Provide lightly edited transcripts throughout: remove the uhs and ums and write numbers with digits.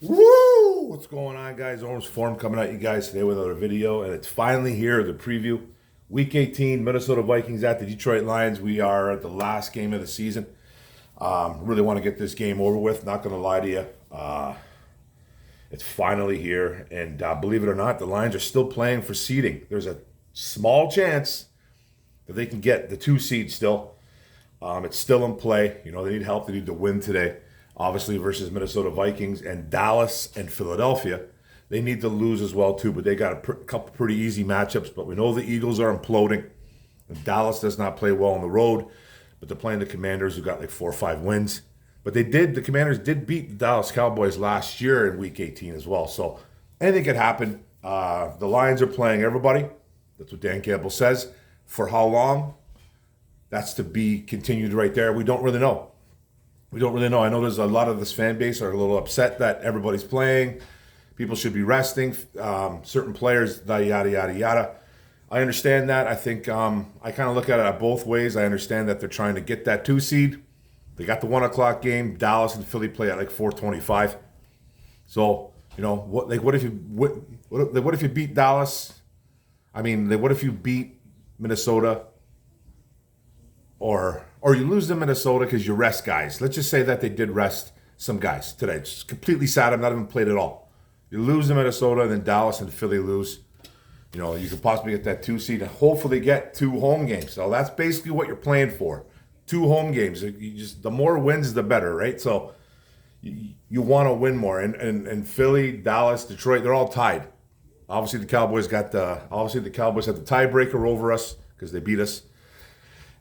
Woo! What's going on, guys? Orange Form coming at you guys today with another video, and it's finally here, the preview. Week 18, Minnesota Vikings at the Detroit Lions. We are at the last game of the season. Really want to get this game over with. Not going to lie to you. It's finally here, and believe it or not, the Lions are still playing for seeding. There's a small chance that they can get the 2 seed still. It's still in play. You know, they need help. They need to win today, obviously, versus Minnesota Vikings and Dallas and Philadelphia. They need to lose as well, too, but they got a couple pretty easy matchups. But we know the Eagles are imploding. And Dallas does not play well on the road, but they're playing the Commanders, who got like 4 or 5 wins. But the Commanders did beat the Dallas Cowboys last year in Week 18 as well. So anything could happen. The Lions are playing everybody. That's what Dan Campbell says. For how long? That's to be continued right there. We don't really know. We don't really know. I know there's a lot of this fan base are a little upset that everybody's playing. People should be resting. Certain players, yada, yada, yada. I understand that. I think I kind of look at it both ways. I understand that they're trying to get that 2 seed. They got the 1 o'clock game. Dallas and Philly play at like 4:25. So, you know, what if you beat Dallas? I mean, what if you beat Minnesota? Or you lose to Minnesota because you rest guys. Let's just say that they did rest some guys today. It's completely sad. I'm not even played at all. You lose to Minnesota, then Dallas and Philly lose. You know, you could possibly get that 2 seed and hopefully get 2 home games. So that's basically what you're playing for. 2 home games. The more wins, the better, right? So you want to win more. And Philly, Dallas, Detroit, they're all tied. Obviously, the Cowboys had the tiebreaker over us because they beat us.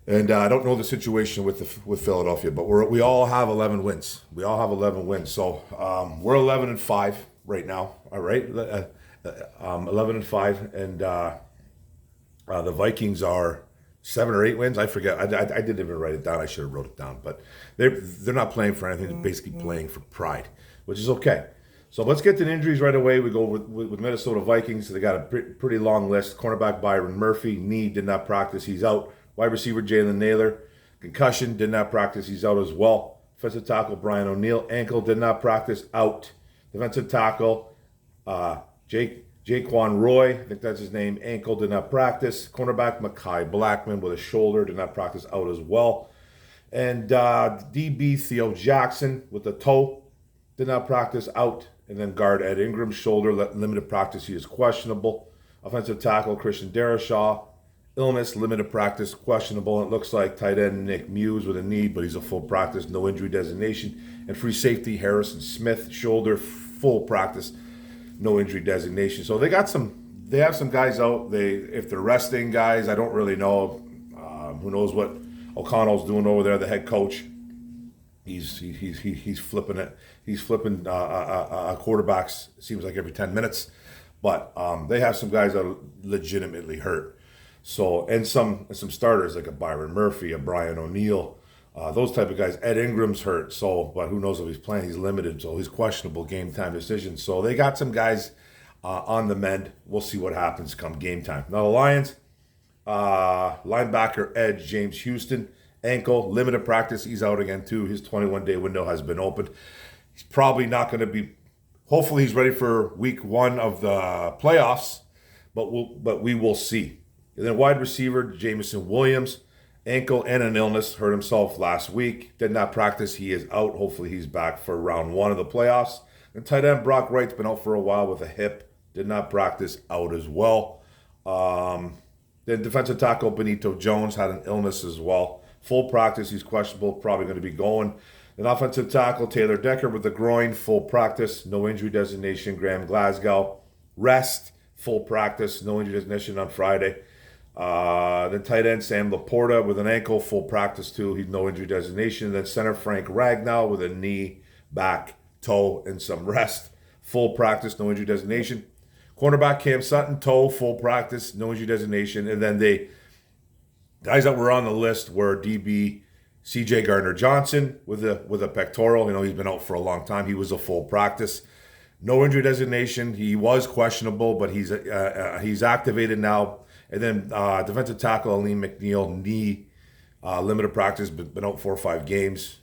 And I don't know the situation with Philadelphia, but we all have 11 wins. We all have 11 wins. So we're 11-5 right now. All right, 11-5, and the Vikings are 7 or 8 wins. I forget. I didn't even write it down. I should have wrote it down. But they're not playing for anything. They're basically playing for pride, which is okay. So let's get to the injuries right away. We go with Minnesota Vikings. They got a pretty long list. Cornerback Byron Murphy, knee, did not practice. He's out. Wide receiver Jalen Naylor, concussion, did not practice. He's out as well. Defensive tackle Brian O'Neill, ankle, did not practice, out. Defensive tackle Jaquan Roy, I think that's his name, ankle, did not practice. Cornerback Mekhi Blackman with a shoulder, did not practice, out as well. And DB Theo Jackson with a toe, did not practice, out. And then guard Ed Ingram, shoulder, limited practice, he is questionable. Offensive tackle Christian Darashaw, illness, limited practice, questionable. And it looks like tight end Nick Muse with a knee, but he's a full practice, no injury designation. And free safety Harrison Smith, shoulder, full practice, no injury designation. So they have some guys out. If they're resting guys, I don't really know. Who knows what O'Connell's doing over there, the head coach. He's flipping it. He's flipping quarterbacks. It seems like every 10 minutes. But they have some guys that are legitimately hurt. So, and some starters like a Byron Murphy, a Brian O'Neill, those type of guys. Ed Ingram's hurt, so, but who knows if he's playing? He's limited, so he's questionable game time decision. So they got some guys on the mend. We'll see what happens come game time. Now the Lions, linebacker edge James Houston, ankle, limited practice. He's out again too. His 21-day window has been opened. He's probably not going to be. Hopefully he's ready for week 1 of the playoffs, but we will see. And then wide receiver, Jamison Williams, ankle and an illness, hurt himself last week. Did not practice. He is out. Hopefully he's back for round 1 of the playoffs. And tight end Brock Wright's been out for a while with a hip. Did not practice, out as well. Then defensive tackle Benito Jones had an illness as well. Full practice. He's questionable. Probably going to be going. Then offensive tackle Taylor Decker with the groin. Full practice. No injury designation. Graham Glasgow. Rest. Full practice. No injury designation on Friday. Then tight end Sam Laporta with an ankle, full practice too. He's no injury designation. Then center Frank Ragnow with a knee, back, toe, and some rest. Full practice, no injury designation. Cornerback Cam Sutton, toe, full practice, no injury designation. And then the guys that were on the list were DB CJ Gardner-Johnson with a pectoral. You know, he's been out for a long time. He was a full practice. No injury designation. He was questionable, but he's activated now. And then defensive tackle Aleem McNeil, knee, limited practice, but been out 4 or 5 games.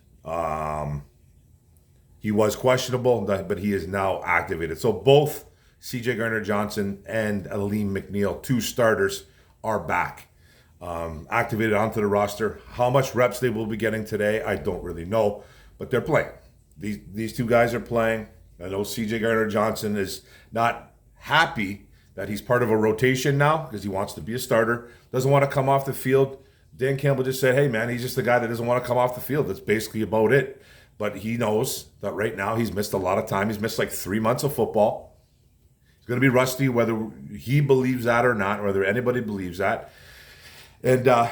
He was questionable, but he is now activated. So both C.J. Gardner-Johnson and Aleem McNeil, two starters, are back, activated onto the roster. How much reps they will be getting today, I don't really know, but they're playing. These two guys are playing. I know C.J. Gardner-Johnson is not happy that he's part of a rotation now because he wants to be a starter, doesn't want to come off the field. Dan Campbell just said, hey, man, he's just the guy that doesn't want to come off the field. That's basically about it. But he knows that right now he's missed a lot of time. He's missed like 3 months of football. He's going to be rusty, whether he believes that or not, whether anybody believes that. And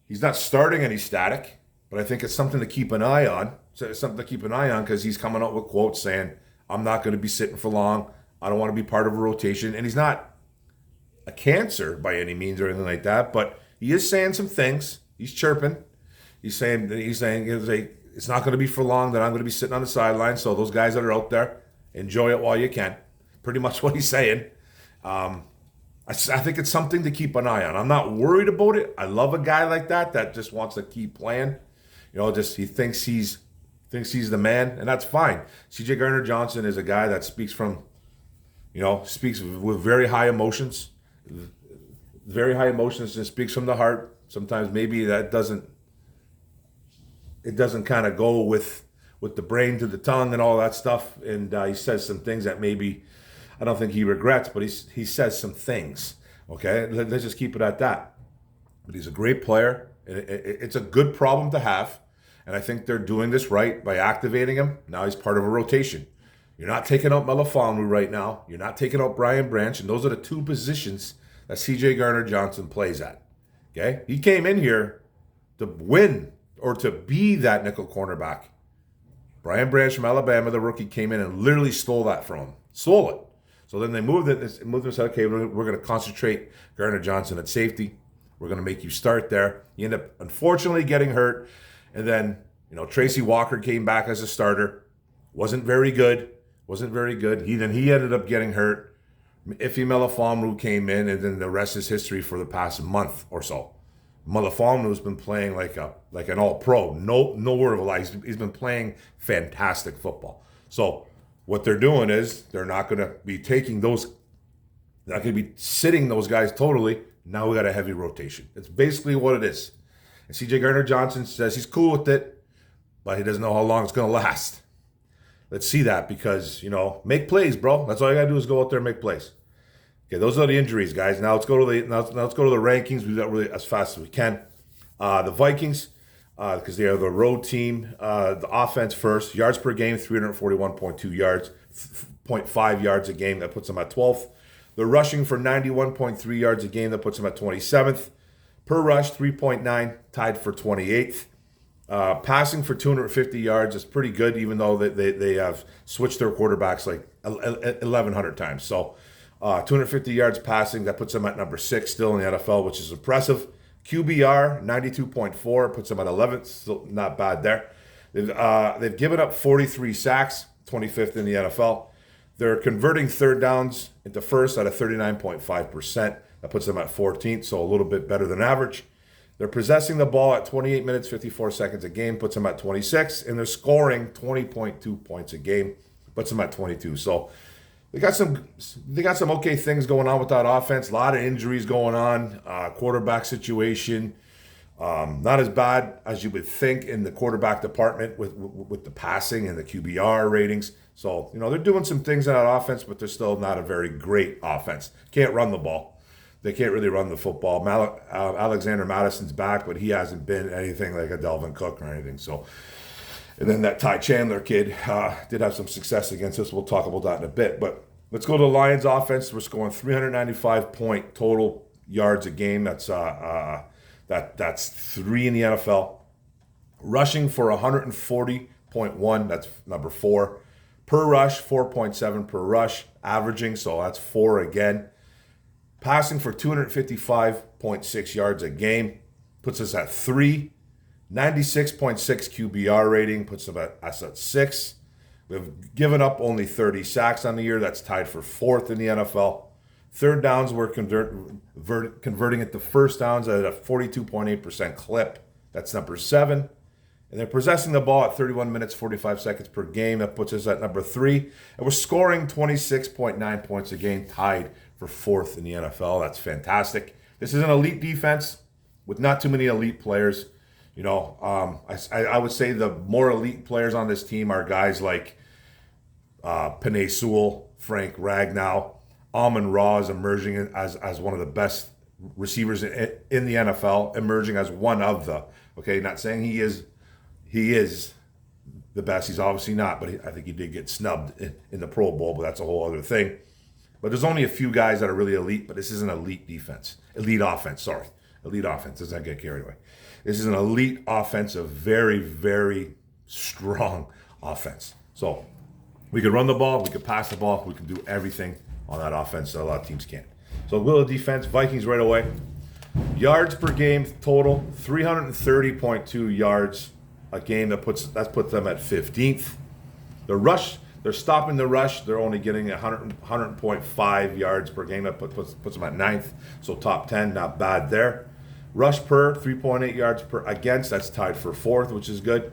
he's not starting any static, but I think it's something to keep an eye on. So it's something to keep an eye on because he's coming out with quotes saying, I'm not going to be sitting for long. I don't want to be part of a rotation. And he's not a cancer by any means or anything like that, but he is saying some things. He's chirping. He's saying it's not going to be for long that I'm going to be sitting on the sideline. So those guys that are out there, enjoy it while you can. Pretty much what he's saying. I think it's something to keep an eye on. I'm not worried about it. I love a guy like that just wants to keep playing. He thinks he's the man, and that's fine. C.J. Gardner-Johnson is a guy that speaks with very high emotions, and speaks from the heart. Sometimes maybe that doesn't kind of go with the brain to the tongue and all that stuff. And he says some things that maybe I don't think he regrets, but he says some things. Okay, let's just keep it at that. But he's a great player. It's a good problem to have. And I think they're doing this right by activating him. Now he's part of a rotation. You're not taking out Melifonwu right now. You're not taking out Brian Branch. And those are the two positions that C.J. Gardner-Johnson plays at. Okay? He came in here to win or to be that nickel cornerback. Brian Branch from Alabama, the rookie, came in and literally stole that from him. Stole it. So then they moved it and said, okay, we're going to concentrate Gardner-Johnson at safety. We're going to make you start there. You end up, unfortunately, getting hurt. And then, Tracy Walker came back as a starter. Wasn't very good. He ended up getting hurt. Ife Melifonwu came in, and then the rest is history for the past month or so. Melifonwu's been playing like an all-pro. No word of a lie. He's been playing fantastic football. So what they're doing is they're not going to be taking those, not going to be sitting those guys totally. Now we got a heavy rotation. It's basically what it is. And C.J. Gardner-Johnson says he's cool with it, but he doesn't know how long it's going to last. Let's see that because, make plays, bro. That's all you got to do is go out there and make plays. Okay, those are the injuries, guys. Now let's go to the rankings. We got really as fast as we can. The Vikings, because they are the road team. The offense first. Yards per game, 341.2 yards, 0.5 yards a game. That puts them at 12th. They're rushing for 91.3 yards a game. That puts them at 27th. Per rush, 3.9, tied for 28th. Passing for 250 yards is pretty good, even though they have switched their quarterbacks like 1,100 times. So 250 yards passing, that puts them at number 6 still in the NFL, which is impressive. QBR, 92.4, puts them at 11th. Still not bad there. They've given up 43 sacks, 25th in the NFL. They're converting third downs into first at a 39.5%. That puts them at 14th, so a little bit better than average. They're possessing the ball at 28 minutes, 54 seconds a game, puts them at 26, and they're scoring 20.2 points a game, puts them at 22. So they got some okay things going on with that offense. A lot of injuries going on. Quarterback situation, not as bad as you would think in the quarterback department with the passing and the QBR ratings. So they're doing some things in that offense, but they're still not a very great offense. Can't run the ball. They can't really run the football. Alexander Madison's back, but he hasn't been anything like a Delvin Cook or anything. So, and then that Ty Chandler kid did have some success against us. We'll talk about that in a bit. But let's go to the Lions offense. We're scoring 395 point total yards a game. That's 3 in the NFL. Rushing for 140.1. That's number 4. Per rush, 4.7 per rush. Averaging, so that's 4 again. Passing for 255.6 yards a game, puts us at 3. 96.6 QBR rating, puts us at 6. We've given up only 30 sacks on the year. That's tied for 4th in the NFL. Third downs, we're converting it to first downs at a 42.8% clip. That's number 7. And they're possessing the ball at 31 minutes, 45 seconds per game. That puts us at number 3. And we're scoring 26.9 points a game, tied for 4th in the NFL. That's fantastic. This is an elite defense with not too many elite players. You know, I would say the more elite players on this team are guys like Penei Sewell, Frank Ragnow. Amon-Ra is emerging as one of the best receivers in the NFL, emerging as one of the, okay, not saying he is the best. He's obviously not, but I think he did get snubbed in the Pro Bowl, but that's a whole other thing. But there's only a few guys that are really elite, but this is an elite offense. Let's not get carried away. This is an elite offense, a very, very strong offense. So we could run the ball, we could pass the ball, we can do everything on that offense that a lot of teams can't. So we'll defense, Vikings right away. Yards per game total, 330.2 yards a game. That puts them at 15th. The rush, they're stopping the rush. They're only getting 100.5 yards per game. That puts them at 9th. So top 10, not bad there. Rush per, 3.8 yards per against. That's tied for 4th, which is good.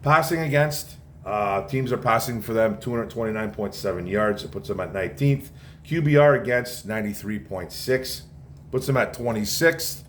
Passing against, teams are passing for them 229.7 yards. It puts them at 19th. QBR against, 93.6. Puts them at 26th.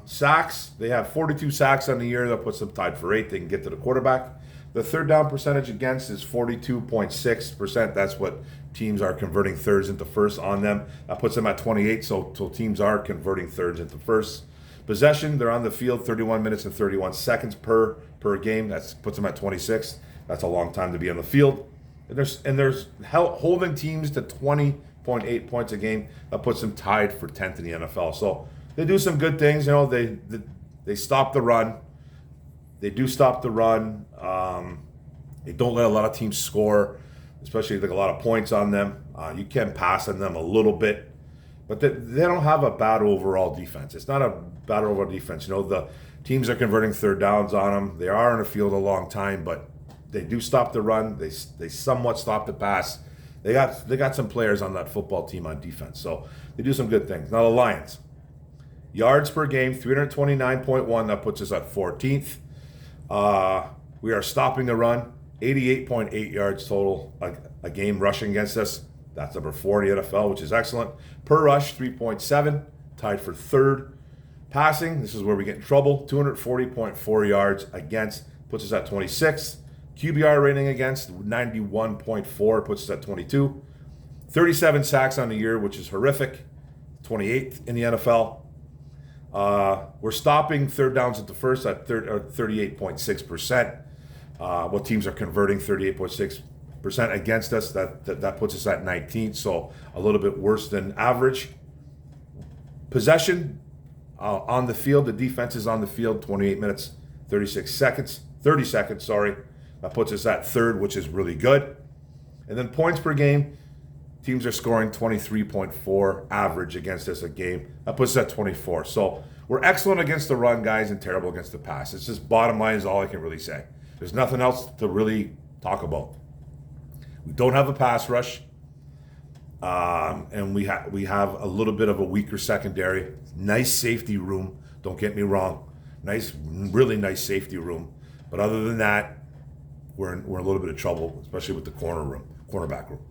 Sacks, they have 42 sacks on the year. That puts them tied for 8th. They can get to the quarterback. The third down percentage against is 42.6%. That's what teams are converting thirds into firsts on them. That puts them at 28, so teams are converting thirds into firsts. Possession, they're on the field 31 minutes and 31 seconds per game. That puts them at 26. That's a long time to be on the field. And there's holding teams to 20.8 points a game. That puts them tied for 10th in the NFL. So they do some good things. You know, they stop the run. They do stop the run. They don't let a lot of teams score, especially like a lot of points on them. You can pass on them a little bit, but they don't have a bad overall defense. It's not a bad overall defense. You know, the teams are converting third downs on them. They are in the field a long time, but they do stop the run. They somewhat stop the pass. They got some players on that football team on defense, so they do some good things. Now the Lions, yards per game, 329.1. That puts us at 14th. We are stopping the run, 88.8 yards total a game rushing against us. That's number 4 in the NFL, which is excellent. Per rush, 3.7, tied for 3rd. Passing, this is where we get in trouble, 240.4 yards against, puts us at 26th. QBR rating against, 91.4, puts us at 22. 37 sacks on the year, which is horrific, 28th in the NFL. We're stopping third downs at the first at 38.6%. What teams are converting 38.6% against us, that puts us at 19th, so a little bit worse than average. Possession on the field, the defense is on the field 28 minutes, 30 seconds, That puts us at 3rd, which is really good. And then points per game, teams are scoring 23.4 average against us a game. That puts us at 24. So we're excellent against the run, guys, and terrible against the pass. It's just bottom line is all I can really say. There's nothing else to really talk about. We don't have a pass rush, and we have a little bit of a weaker secondary. Nice safety room. Don't get me wrong. Really nice safety room. But other than that, we're in a little bit of trouble, especially with the cornerback room.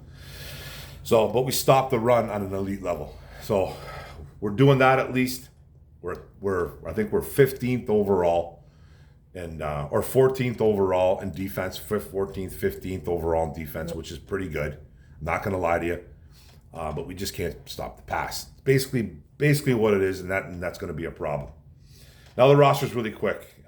So, but we stopped the run on an elite level. So we're doing that at least. I think we're 15th overall, and or 14th overall in defense, 14th, 15th overall in defense, which is pretty good. I'm not going to lie to you, but we just can't stop the pass. Basically what it is, and that's going to be a problem. Now the roster's really quick.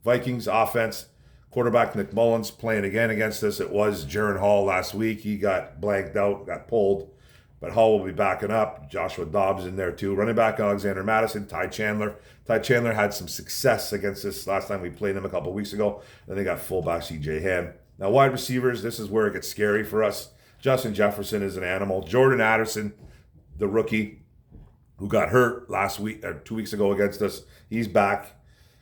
Vikings offense, quarterback Nick Mullins playing again against us. It was Jaron Hall last week. He got blanked out, got pulled. But Hall will be backing up. Joshua Dobbs in there too. Running back Alexander Madison, Ty Chandler. Ty Chandler had some success against us last time we played him a couple weeks ago. Then they got fullback C.J. Ham. Now wide receivers, this is where it gets scary for us. Justin Jefferson is an animal. Jordan Addison, the rookie who got hurt last week or 2 weeks ago against us, he's back.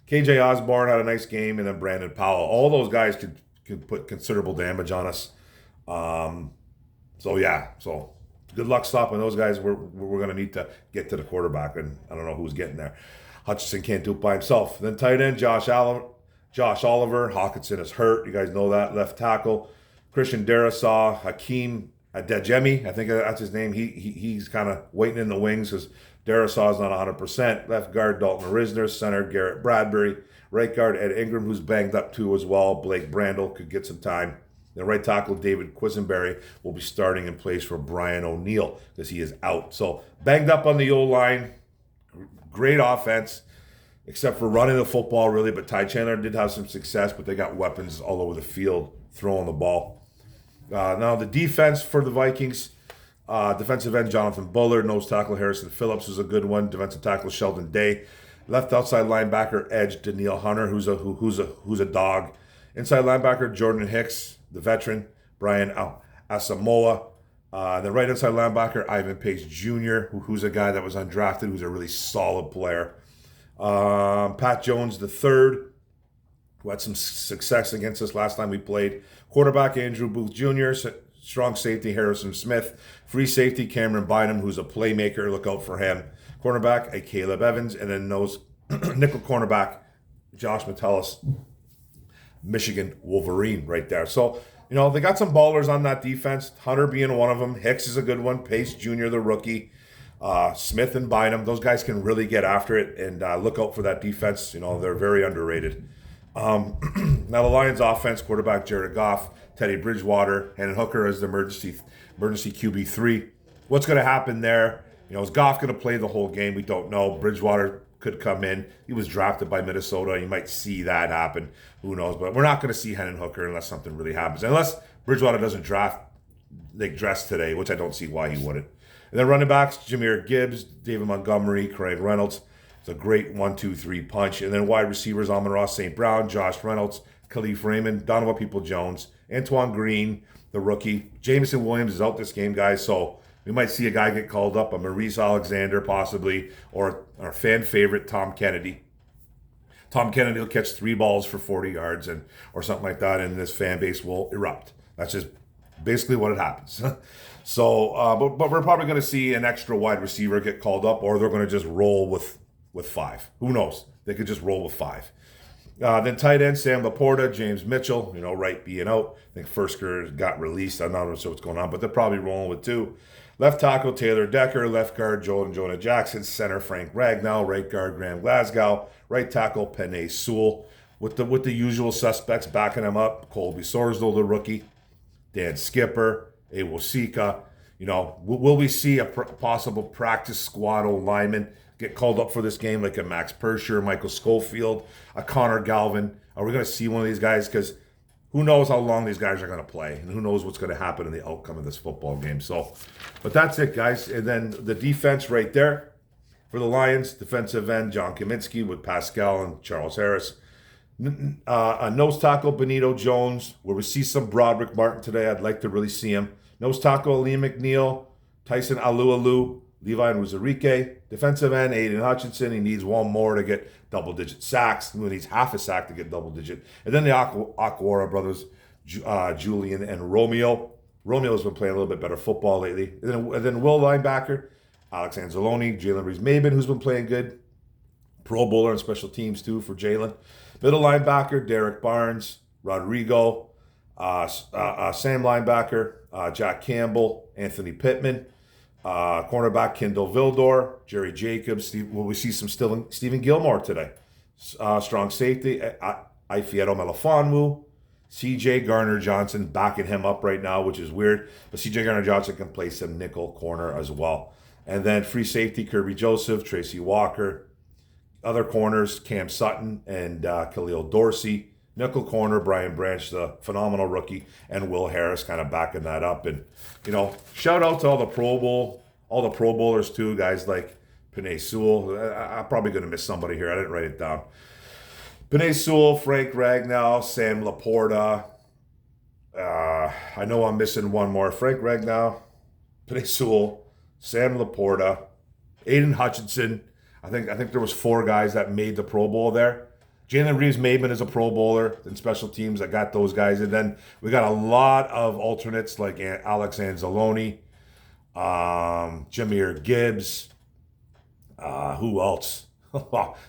KJ Osborne had a nice game, and then Brandon Powell. All those guys could put considerable damage on us. So good luck stopping those guys. We're going to need to get to the quarterback, and I don't know who's getting there. Hutchinson can't do it by himself. Then tight end, Josh Oliver. Hawkinson is hurt. You guys know that. Left tackle, Christian Darrisaw. Hakeem Adejemi, I think that's his name. He's kind of waiting in the wings because Darrisaw is not 100%. Left guard, Dalton Risner. Center, Garrett Bradbury. Right guard, Ed Ingram, who's banged up too as well. Blake Brandel could get some time. The right tackle, David Quisenberry, will be starting in place for Brian O'Neill because he is out. So banged up on the O-line. Great offense, except for running the football, really. But Ty Chandler did have some success, but they got weapons all over the field throwing the ball. Now the defense for the Vikings, defensive end Jonathan Bullard, nose tackle Harrison Phillips is a good one. Defensive tackle Sheldon Day, left outside linebacker edge Daniil Hunter, who's a dog. Inside linebacker Jordan Hicks, the veteran Brian Asamoah. The right inside linebacker Ivan Pace Jr., who's a guy that was undrafted, who's a really solid player. Pat Jones III, who had some success against us last time we played. Quarterback Andrew Booth Jr., strong safety Harrison Smith, free safety Cameron Bynum, who's a playmaker. Look out for him. Cornerback Caleb Evans, and then those nickel cornerback Josh Metellus, Michigan Wolverine, right there. So they got some ballers on that defense. Hunter being one of them. Hicks is a good one. Pace Jr., the rookie. Smith and Bynum, those guys can really get after it, and look out for that defense. They're very underrated. Now the Lions offense, quarterback Jared Goff, Teddy Bridgewater, Hendon Hooker as the emergency QB3. What's going to happen there? Is Goff going to play the whole game? We don't know. Bridgewater could come in. He was drafted by Minnesota. You might see that happen. Who knows? But we're not going to see Hendon Hooker unless something really happens. Unless Bridgewater doesn't dress today, which I don't see why he wouldn't. And then running backs, Jahmyr Gibbs, David Montgomery, Craig Reynolds. It's a great 1-2-3 punch. And then wide receivers, Amon-Ra St. Brown, Josh Reynolds, Khalif Raymond, Donovan Peoples-Jones, Antoine Green, the rookie. Jameson Williams is out this game, guys, so we might see a guy get called up, a Maurice Alexander possibly, or our fan favorite, Tom Kennedy. Tom Kennedy will catch 3 balls for 40 yards or something like that, and this fan base will erupt. That's just basically what it happens. So, but we're probably going to see an extra wide receiver get called up, or they're going to just roll with 5. Who knows? They could just roll with 5. Then tight end, Sam Laporta, James Mitchell, right being out. I think Fursker got released. I'm not sure what's going on, but they're probably rolling with 2. Left tackle, Taylor Decker. Left guard, Jonah Jackson. Center, Frank Ragnow. Right guard, Graham Glasgow. Right tackle, Penei Sewell. With the usual suspects backing him up, Colby Sorsdal, the rookie. Dan Skipper, Awosika. Will we see a possible practice squad lineman get called up for this game, like a Max Persher, Michael Schofield, a Connor Galvin? Are we going to see one of these guys? Because who knows how long these guys are going to play, and who knows what's going to happen in the outcome of this football game. So, but that's it, guys. And then the defense right there for the Lions, defensive end John Kaminsky with Pascal and Charles Harris. A nose tackle, Benito Jones, where we see some Broderick Martin today. I'd like to really see him. Nose tackle, Liam McNeil, Tyson Alualu, Levi Ruzarike. Defensive end, Aiden Hutchinson. He needs one more to get double-digit sacks. He needs half a sack to get double-digit. And then the Aquara brothers, Julian and Romeo. Romeo's been playing a little bit better football lately. And then Will linebacker, Alex Anzalone, Jalen Reeves-Maben, who's been playing good. Pro Bowler and special teams, too, for Jalen. Middle linebacker, Derek Barnes, Rodrigo. Sam linebacker, Jack Campbell, Anthony Pittman. Cornerback, Kendall Vildor, Jerry Jacobs. Will we see some Stephen Gilmore today? Strong safety, Ifeado Melifonwu. C.J. Garner-Johnson backing him up right now, which is weird. But C.J. Garner-Johnson can play some nickel corner as well. And then free safety, Kirby Joseph, Tracy Walker. Other corners, Cam Sutton and Khalil Dorsey. Nickel corner, Brian Branch, the phenomenal rookie, and Will Harris kind of backing that up. And, shout out to all the Pro Bowlers too, guys like Penei Sewell. I'm probably going to miss somebody here. I didn't write it down. Penei Sewell, Frank Ragnow, Sam Laporta. I know I'm missing one more. Frank Ragnow, Penei Sewell, Sam Laporta, Aiden Hutchinson. I think there was 4 guys that made the Pro Bowl there. Jalen Reeves-Maben is a Pro Bowler in special teams. I got those guys. And then we got a lot of alternates like Alex Anzalone, Jahmyr Gibbs. Who else?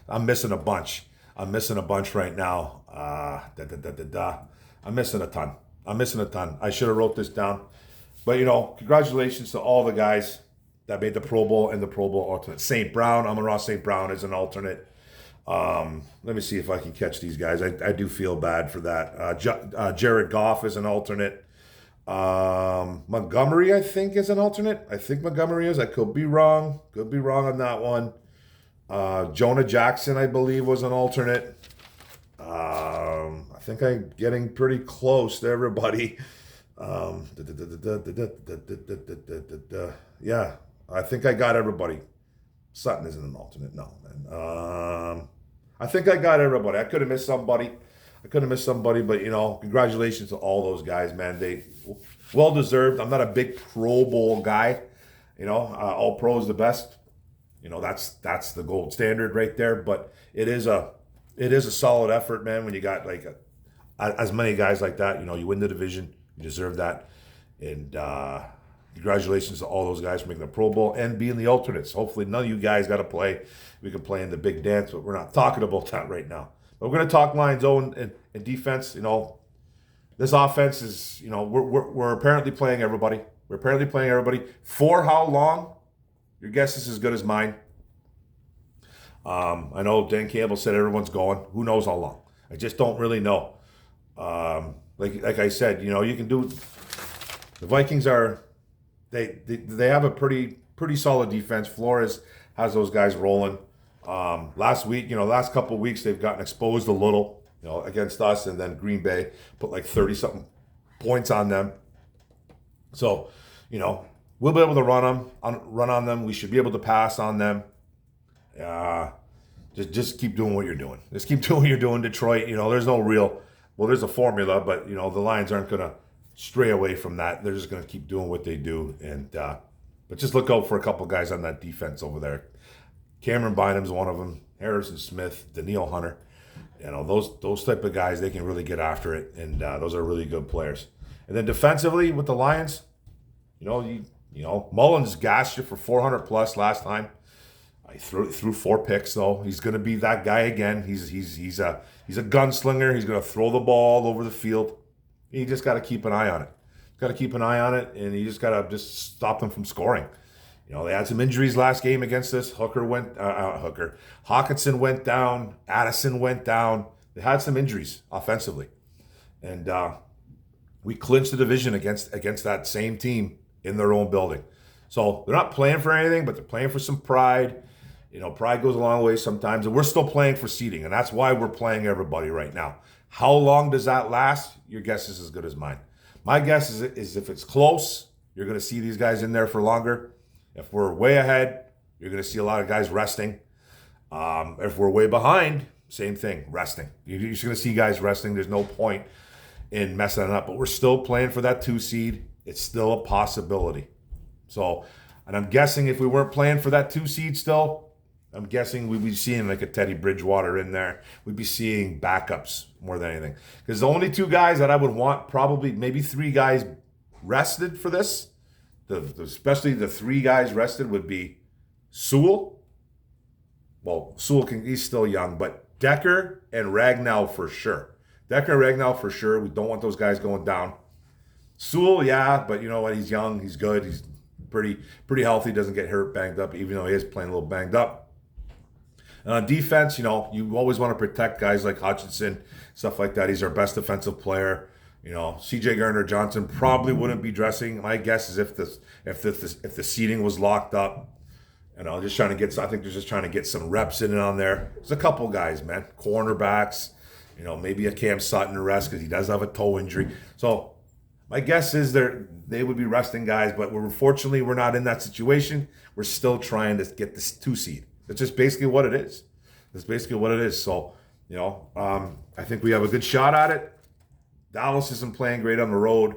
I'm missing a bunch. I'm missing a bunch right now. I'm missing a ton. I should have wrote this down. But, congratulations to all the guys that made the Pro Bowl and the Pro Bowl alternate. St. Brown, Amon-Ra St. Brown is an alternate. Let me see if I can catch these guys. I do feel bad for that. Jared Goff is an alternate. Montgomery, I think, is an alternate. I think Montgomery is. I could be wrong. Could be wrong on that one. Jonah Jackson, I believe, was an alternate. I think I'm getting pretty close to everybody. Yeah, I think I got everybody. Sutton isn't an alternate, no, man. I think I got everybody. I could have missed somebody. But congratulations to all those guys, man. They well deserved. I'm not a big Pro Bowl guy. All pro is the best. That's the gold standard right there. But it is a solid effort, man. When you got like as many guys like that, you win the division, you deserve that. And congratulations to all those guys for making the Pro Bowl and being the alternates. Hopefully, none of you guys got to play. We can play in the big dance, but we're not talking about that right now. But we're going to talk Lions and defense. This offense is, we're apparently playing everybody. For how long? Your guess is as good as mine. I know Dan Campbell said everyone's going. Who knows how long? I just don't really know. Like I said, you can do. The Vikings are, they have a pretty solid defense. Flores has those guys rolling. Last week, last couple of weeks, they've gotten exposed a little, against us, and then Green Bay put like 30-something points on them. So, we'll be able to run on them. We should be able to pass on them. Just keep doing what you're doing. Just keep doing what you're doing, Detroit. There's no real, there's a formula, but the Lions aren't gonna stray away from that. They're just gonna keep doing what they do, and but just look out for a couple guys on that defense over there. Cameron Bynum's one of them. Harrison Smith, Daniil Hunter. Those type of guys, they can really get after it, and those are really good players. And then defensively with the Lions, Mullins gassed you for 400 plus last time. He threw 4 picks though. He's going to be that guy again. He's a gunslinger. He's going to throw the ball all over the field. You just got to keep an eye on it. And you just got to stop them from scoring. They had some injuries last game against us. Hawkinson went down. Addison went down. They had some injuries offensively. And we clinched the division against that same team in their own building. So they're not playing for anything, but they're playing for some pride. Pride goes a long way sometimes. And we're still playing for seeding. And that's why we're playing everybody right now. How long does that last? Your guess is as good as mine. My guess is if it's close, you're going to see these guys in there for longer. If we're way ahead, you're going to see a lot of guys resting. If we're way behind, same thing, resting. You're just going to see guys resting. There's no point in messing it up. But we're still playing for that 2 seed. It's still a possibility. So, and I'm guessing if we weren't playing for that 2 seed still, I'm guessing we'd be seeing like a Teddy Bridgewater in there. We'd be seeing backups more than anything. Because the only 2 guys that I would want, probably maybe 3 guys rested for this, especially the 3 guys rested would be Sewell. Well, he's still young, but Decker and Ragnow for sure. We don't want those guys going down. Sewell, yeah, but you know what? He's young. He's good. He's pretty healthy. Doesn't get hurt, banged up, even though he is playing a little banged up. And on defense, you always want to protect guys like Hutchinson, stuff like that. He's our best defensive player. C.J. Gardner-Johnson probably wouldn't be dressing. My guess is if the seating was locked up, I think they're just trying to get some reps in and on there. There's a couple guys, man, cornerbacks. Maybe a Cam Sutton rest because he does have a toe injury. So my guess is they would be resting guys, but unfortunately we're not in that situation. We're still trying to get this 2 seed. That's just basically what it is. So I think we have a good shot at it. Dallas isn't playing great on the road.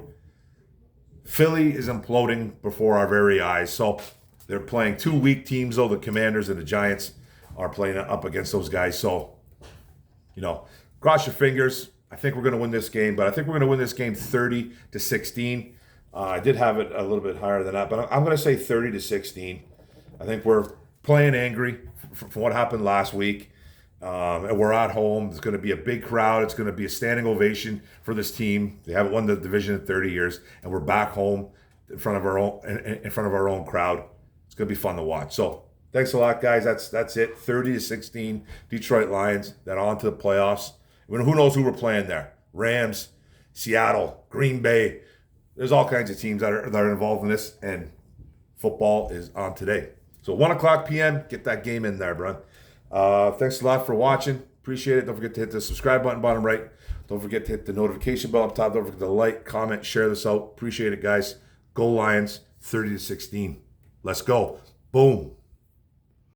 Philly is imploding before our very eyes. So they're playing 2 weak teams, though. The Commanders and the Giants are playing up against those guys. So, cross your fingers. I think we're going to win this game, but I think we're going to win this game 30-16. I did have it a little bit higher than that, but I'm going to say 30-16. I think we're playing angry. from what happened last week. And we're at home. It's going to be a big crowd. It's going to be a standing ovation for this team. They haven't won the division in 30 years, and we're back home in front of our own crowd. It's going to be fun to watch. So thanks a lot, guys. That's it. 30-16, Detroit Lions. Then on to the playoffs. I mean, who knows who we're playing there? Rams, Seattle, Green Bay. There's all kinds of teams that are involved in this, and football is on today. So 1 o'clock p.m., get that game in there, bro. Thanks a lot for watching. Appreciate it. Don't forget to hit the subscribe button bottom right. Don't forget to hit the notification bell up top. Don't forget to like, comment, share this out. Appreciate it, guys. Go Lions, 30-16. Let's go. Boom.